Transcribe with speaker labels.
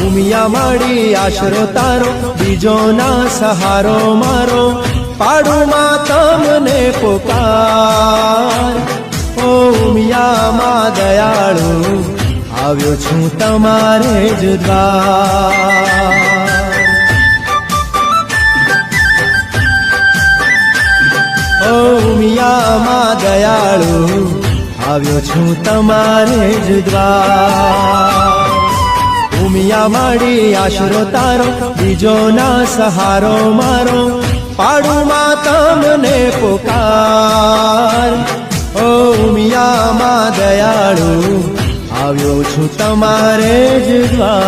Speaker 1: ઉમિયા માડી આશરો તારો, બીજો ના સહારો મારો, પાડુમાં તમને પોકાર. ઓ ઉમિયા માં દયાળુ, આવ્યો છું તમારે જ દ્વાર. ઓ ઉમિયા માં દયાળુ, આવ્યો છું તમારે જ દ્વાર. ઉમિયા માડી આશરો તારો, બીજો ના સહારો મારો, પાડુમાં તમને પોકાર. ઓ ઉમિયા માં દયાળુ, આવ્યો છું તમારે જ દ્વાર.